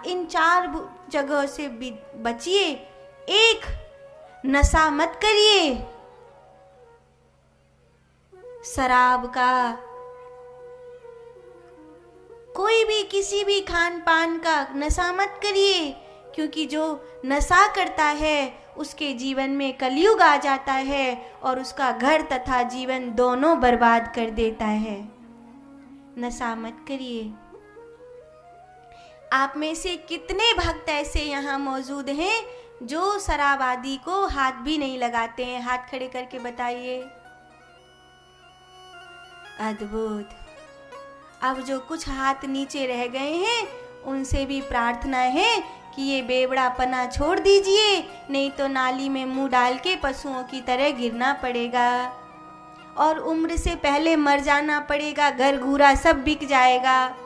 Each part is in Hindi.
इन 4 जगहों से बचिए। एक, नशा मत करिए शराब का, कोई भी किसी भी खान पान का नशा मत करिए, क्योंकि जो नशा करता है उसके जीवन में कलयुग आ जाता है और उसका घर तथा जीवन दोनों बर्बाद कर देता है। नशा मत करिए। आप में से कितने भक्त ऐसे यहाँ मौजूद हैं जो शराब आदि को हाथ भी नहीं लगाते हैं? हाथ खड़े करके बताइए। अद्भुत। अब जो कुछ हाथ नीचे रह गए हैं उनसे भी प्रार्थना है कि ये बेवड़ापना छोड़ दीजिए, नहीं तो नाली में मुंह डाल के पशुओं की तरह गिरना पड़ेगा और उम्र से पहले मर जाना पड़ेगा, घर घूरा सब बिक जाएगा।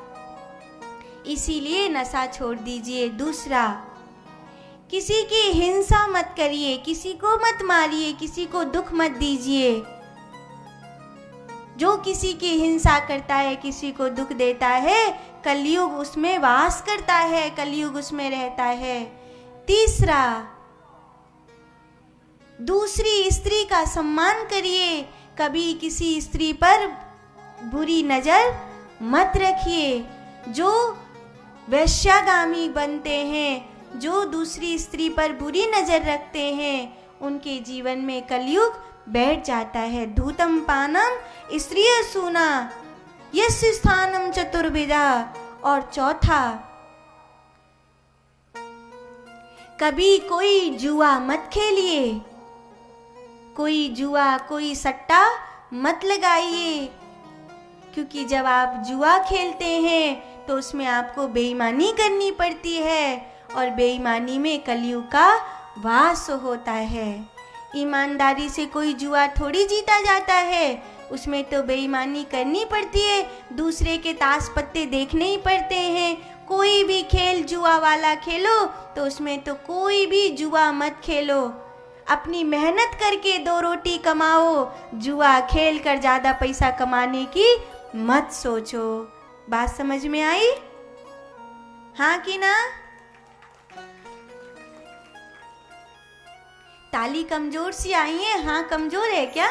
इसीलिए नशा छोड़ दीजिए। दूसरा, किसी की हिंसा मत करिए, किसी को मत मारिए, किसी को दुख मत दीजिए। जो किसी की हिंसा करता है, किसी को दुख देता है, कलयुग उसमें वास करता है, कलयुग उसमें रहता है। तीसरा, दूसरी स्त्री का सम्मान करिए, कभी किसी स्त्री पर बुरी नजर मत रखिए। जो वैश्यागामी बनते हैं, जो दूसरी स्त्री पर बुरी नजर रखते हैं, उनके जीवन में कलयुग बैठ जाता है। धूतम पानम स्त्रिय सूना यस्य स्थानम चतुर्विधा। और चौथा, कभी कोई जुआ मत खेलिए, कोई जुआ, कोई सट्टा मत लगाइए, क्योंकि जब आप जुआ खेलते हैं तो उसमें आपको बेईमानी करनी पड़ती है और बेईमानी में कलयुग का वास होता है। ईमानदारी से कोई जुआ थोड़ी जीता जाता है, उसमें तो बेईमानी करनी पड़ती है, दूसरे के ताश पत्ते देखने ही पड़ते हैं। कोई भी खेल जुआ वाला खेलो तो उसमें तो कोई भी जुआ मत खेलो। अपनी मेहनत करके 2 रोटी कमाओ, जुआ खेल कर ज़्यादा पैसा कमाने की मत सोचो। बात समझ में आई? हाँ कि ना? ताली कमजोर सी आई है। हाँ, कमजोर है क्या?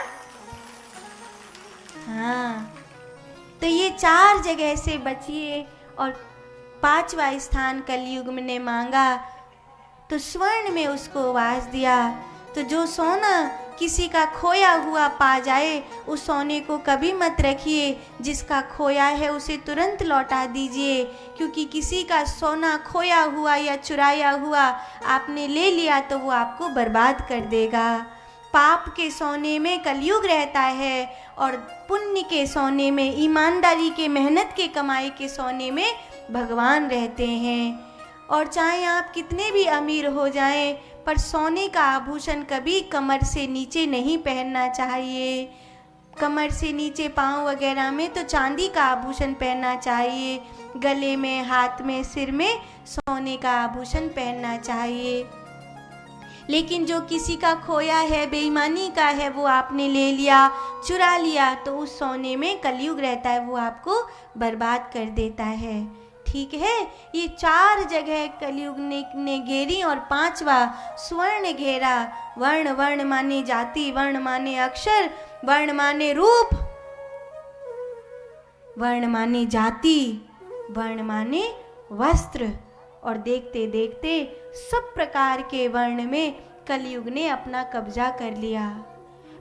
हाँ, तो ये 4 जगह से बचिए। और 5वां स्थान कलयुग ने मांगा तो स्वर्ण में उसको वास दिया। तो जो सोना किसी का खोया हुआ पा जाए, उस सोने को कभी मत रखिए, जिसका खोया है उसे तुरंत लौटा दीजिए, क्योंकि किसी का सोना खोया हुआ या चुराया हुआ आपने ले लिया तो वो आपको बर्बाद कर देगा। पाप के सोने में कलयुग रहता है और पुण्य के सोने में, ईमानदारी के, मेहनत के कमाई के सोने में भगवान रहते हैं। और चाहे आप कितने भी अमीर हो जाएं, पर सोने का आभूषण कभी कमर से नीचे नहीं पहनना चाहिए। कमर से नीचे पाँव वगैरह में तो चांदी का आभूषण पहनना चाहिए, गले में, हाथ में, सिर में सोने का आभूषण पहनना चाहिए। लेकिन जो किसी का खोया है, बेईमानी का है, वो आपने ले लिया, चुरा लिया, तो उस सोने में कलयुग रहता है, वो आपको बर्बाद कर देता है। ठीक है, ये 4 जगह कलयुग ने घेरी और 5वां स्वर्ण घेरा। वर्ण, वर्ण माने जाति, वर्ण माने अक्षर, वर्ण माने रूप, वर्ण माने जाति, वर्ण माने वस्त्र। और देखते देखते सब प्रकार के वर्ण में कलयुग ने अपना कब्जा कर लिया।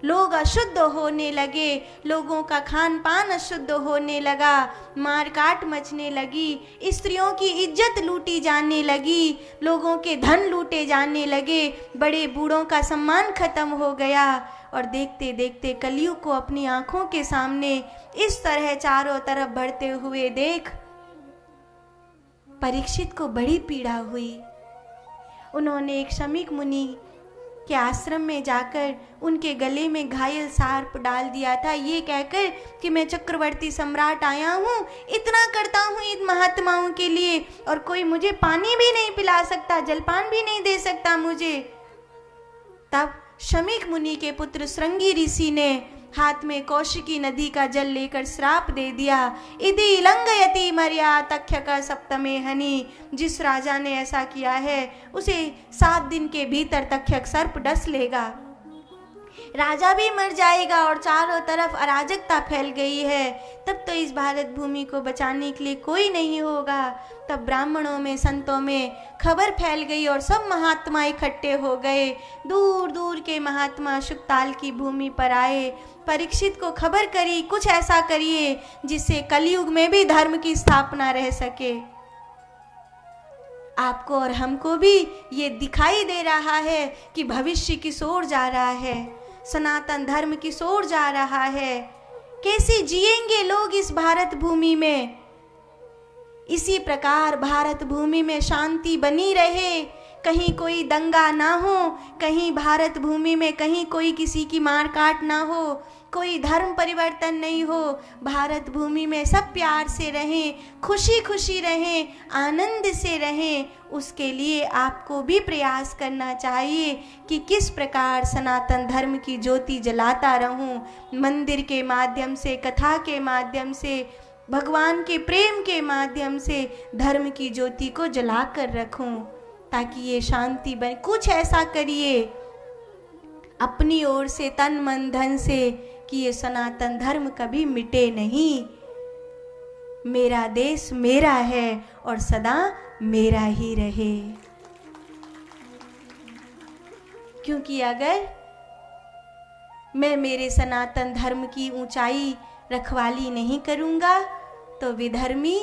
लोग अशुद्ध होने लगे, लोगों का खान पान अशुद्ध होने लगा, मारकाट मचने लगी, स्त्रियों की इज्जत लूटी जाने लगी, लोगों के धन लूटे जाने लगे, बड़े बूढ़ों का सम्मान खत्म हो गया। और देखते देखते कलयुग को अपनी आंखों के सामने इस तरह चारों तरफ बढ़ते हुए देख परीक्षित को बड़ी पीड़ा हुई। उन्होंने एक शमीक मुनि के आश्रम में जाकर उनके गले में घायल सर्प डाल दिया था, ये कहकर कि मैं चक्रवर्ती सम्राट आया हूँ, इतना करता हूँ इन महात्माओं के लिए, और कोई मुझे पानी भी नहीं पिला सकता, जलपान भी नहीं दे सकता मुझे। तब शमीक मुनि के पुत्र श्रृंगी ऋषि ने हाथ में कौशिकी नदी का जल लेकर श्राप दे दिया। इति लंघयति मर्या तक्षक सप्तमे हनि, जिस राजा ने ऐसा किया है उसे 7 दिन के भीतर तक्षक सर्प डस लेगा। राजा भी मर जाएगा और चारों तरफ अराजकता फैल गई है। तब तो इस भारत भूमि को बचाने के लिए कोई नहीं होगा। तब ब्राह्मणों में, संतों में खबर फैल गई और सब महात्मा इकट्ठे हो गए। दूर दूर के महात्मा शुकताल की भूमि पर आए, परीक्षित को खबर करी, कुछ ऐसा करिए जिससे कलयुग में भी धर्म की स्थापना रह सके। आपको और हमको भी ये दिखाई दे रहा है कि भविष्य की ओर जा रहा है, सनातन धर्म की ओर जा रहा है। कैसे जिएंगे लोग इस भारत भूमि में? इसी प्रकार भारत भूमि में शांति बनी रहे, कहीं कोई दंगा ना हो, कहीं भारत भूमि में कहीं कोई किसी की मार काट ना हो, कोई धर्म परिवर्तन नहीं हो। भारत भूमि में सब प्यार से रहें, खुशी खुशी रहें, आनंद से रहें। उसके लिए आपको भी प्रयास करना चाहिए कि किस प्रकार सनातन धर्म की ज्योति जलाता रहूं, मंदिर के माध्यम से, कथा के माध्यम से, भगवान के प्रेम के माध्यम से धर्म की ज्योति को जला कर रखूं, ताकि ये शांति बने। कुछ ऐसा करिए अपनी ओर से, तन मन धन से, कि ये सनातन धर्म कभी मिटे नहीं। मेरा देश मेरा है और सदा मेरा ही रहे। क्योंकि अगर मैं मेरे सनातन धर्म की ऊंचाई रखवाली नहीं करूंगा तो विधर्मी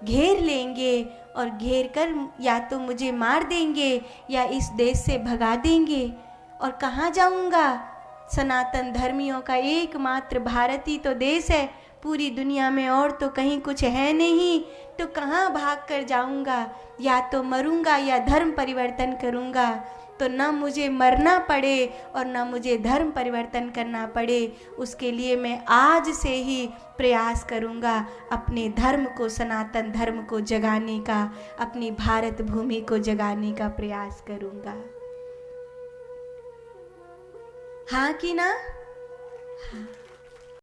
घेर लेंगे और घेर कर या तो मुझे मार देंगे या इस देश से भगा देंगे। और कहाँ जाऊंगा? सनातन धर्मियों का एकमात्र भारत ही तो देश है, पूरी दुनिया में और तो कहीं कुछ है नहीं। तो कहाँ भाग कर जाऊंगा? या तो मरूंगा या धर्म परिवर्तन करूंगा। तो ना मुझे मरना पड़े और ना मुझे धर्म परिवर्तन करना पड़े, उसके लिए मैं आज से ही प्रयास करूंगा अपने धर्म को, सनातन धर्म को जगाने का, अपनी भारत भूमि को जगाने का प्रयास करूंगा। हाँ कि ना? हाँ।